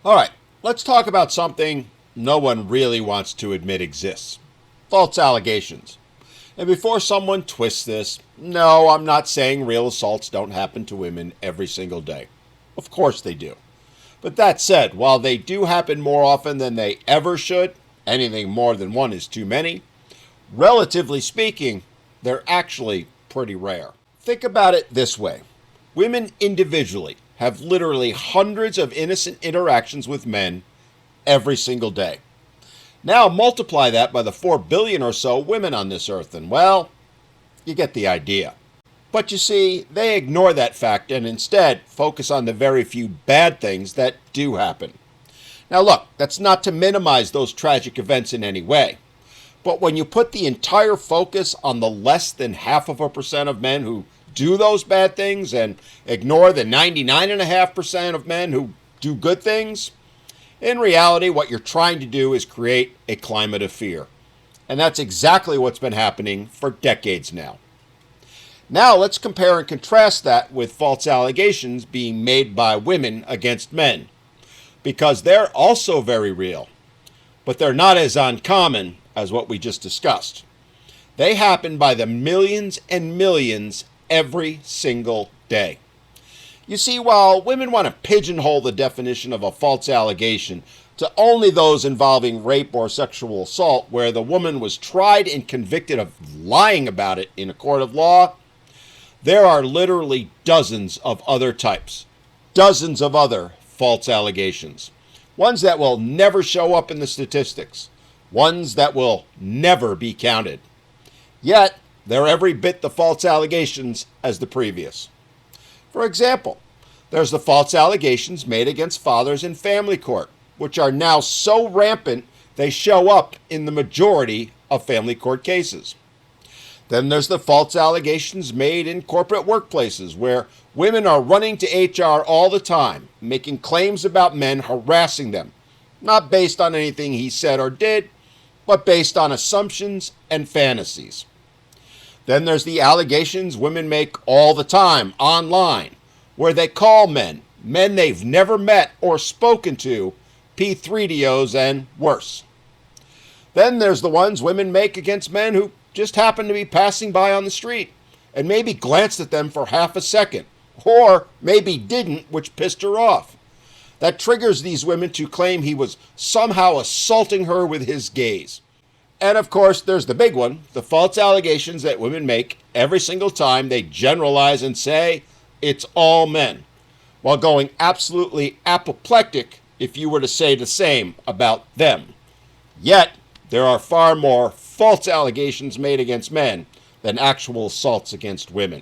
All right, let's talk about something no one really wants to admit exists: false allegations. And before someone twists this, no, I'm not saying real assaults don't happen to women every single day. Of course they do. But that said, while they do happen more often than they ever should, anything more than one is too many, relatively speaking, they're actually pretty rare. Think about it this way. Women individually have literally hundreds of innocent interactions with men every single day. Now multiply that by the 4 billion or so women on this earth, and well, you get the idea. But you see, they ignore that fact and instead focus on the very few bad things that do happen. Now look, that's not to minimize those tragic events in any way. But when you put the entire focus on the less than 0.5% of men who do those bad things and ignore the 99.5% of men who do good things, in reality, what you're trying to do is create a climate of fear. And that's exactly what's been happening for decades now. Now let's compare and contrast that with false allegations being made by women against men, because they're also very real, but they're not as uncommon as what we just discussed. They happen by the millions and millions every single day. You see, while women want to pigeonhole the definition of a false allegation to only those involving rape or sexual assault where the woman was tried and convicted of lying about it in a court of law, there are literally dozens of other types, dozens of other false allegations, ones that will never show up in the statistics, ones that will never be counted. Yet, they're every bit the false allegations as the previous. For example, there's the false allegations made against fathers in family court, which are now so rampant they show up in the majority of family court cases. Then there's the false allegations made in corporate workplaces where women are running to HR all the time, making claims about men harassing them, not based on anything he said or did, but based on assumptions and fantasies. Then there's the allegations women make all the time online, where they call men they've never met or spoken to, P3DOs and worse. Then there's the ones women make against men who just happen to be passing by on the street and maybe glanced at them for half a second, or maybe didn't, which pissed her off. That triggers these women to claim he was somehow assaulting her with his gaze. And of course, there's the big one, the false allegations that women make every single time they generalize and say it's all men, while going absolutely apoplectic if you were to say the same about them. Yet, there are far more false allegations made against men than actual assaults against women.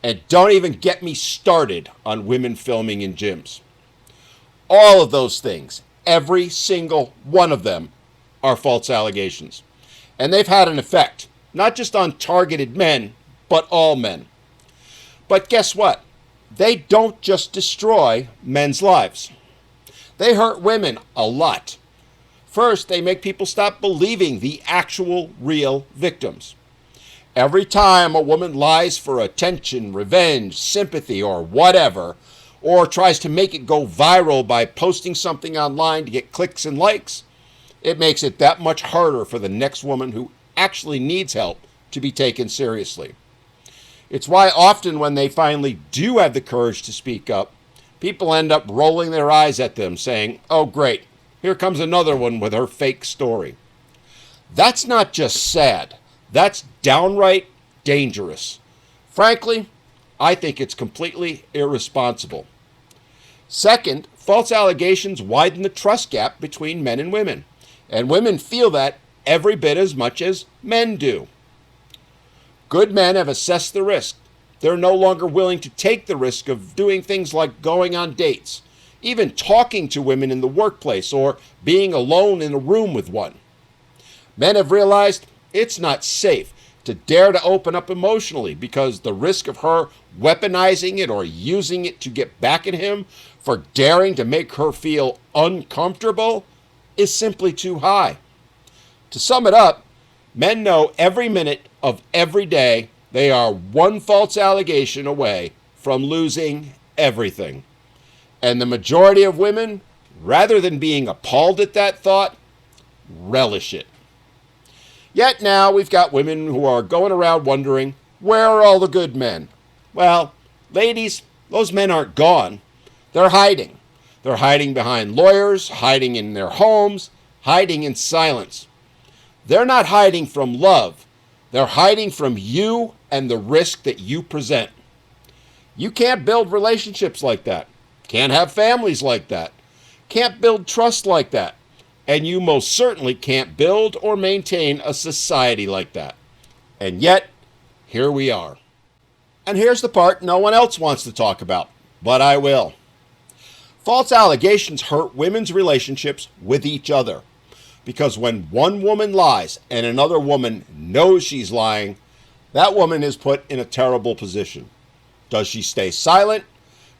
And don't even get me started on women filming in gyms. All of those things, every single one of them, are false allegations. And they've had an effect, not just on targeted men, but all men. But guess what? They don't just destroy men's lives. They hurt women a lot. First, they make people stop believing the actual real victims. Every time a woman lies for attention, revenge, sympathy, or whatever, or tries to make it go viral by posting something online to get clicks and likes, it makes it that much harder for the next woman who actually needs help to be taken seriously. It's why often when they finally do have the courage to speak up, people end up rolling their eyes at them saying, "Oh great, here comes another one with her fake story." That's not just sad, that's downright dangerous. Frankly, I think it's completely irresponsible. Second, false allegations widen the trust gap between men and women. And women feel that every bit as much as men do. Good men have assessed the risk. They're no longer willing to take the risk of doing things like going on dates, even talking to women in the workplace, or being alone in a room with one. Men have realized it's not safe to dare to open up emotionally because the risk of her weaponizing it or using it to get back at him for daring to make her feel uncomfortable is simply too high. To sum it up, men know every minute of every day they are one false allegation away from losing everything. And the majority of women Rather than being appalled at that thought, relish it. Yet now we've got women who are going around wondering, where are all the good men? Well, ladies, those men aren't gone. They're hiding. They're hiding behind lawyers, hiding in their homes, hiding in silence. They're not hiding from love. They're hiding from you and the risk that you present. You can't build relationships like that. Can't have families like that. Can't build trust like that. And you most certainly can't build or maintain a society like that. And yet, here we are. And here's the part no one else wants to talk about, but I will. False allegations hurt women's relationships with each other. Because when one woman lies and another woman knows she's lying, that woman is put in a terrible position. Does she stay silent?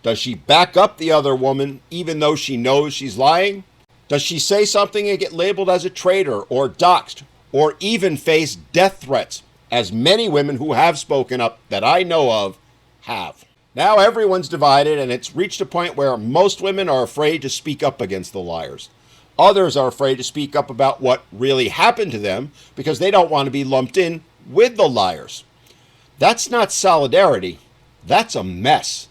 Does she back up the other woman even though she knows she's lying? Does she say something and get labeled as a traitor or doxxed or even face death threats, as many women who have spoken up that I know of have? Now everyone's divided, and it's reached a point where most women are afraid to speak up against the liars. Others are afraid to speak up about what really happened to them because they don't want to be lumped in with the liars. That's not solidarity. That's a mess.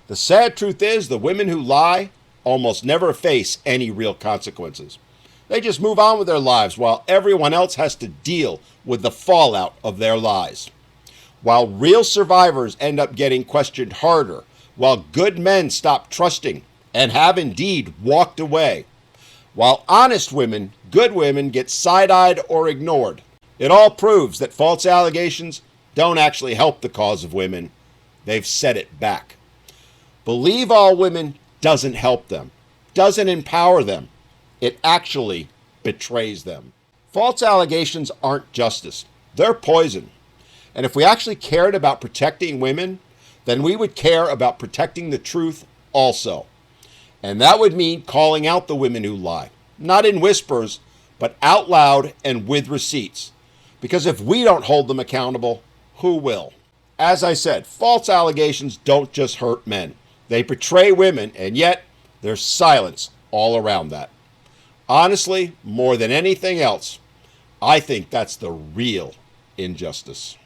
The sad truth is the women who lie almost never face any real consequences. They just move on with their lives while everyone else has to deal with the fallout of their lies. While real survivors end up getting questioned harder, while good men stop trusting and have indeed walked away, while honest women, good women, get side-eyed or ignored. It all proves that false allegations don't actually help the cause of women. They've set it back. Believe all women doesn't help them, doesn't empower them. It actually betrays them. False allegations aren't justice. They're poison. And if we actually cared about protecting women, then we would care about protecting the truth also. And that would mean calling out the women who lie, not in whispers, but out loud and with receipts. Because if we don't hold them accountable, who will? As I said, false allegations don't just hurt men. They betray women, and yet there's silence all around that. Honestly, more than anything else, I think that's the real injustice.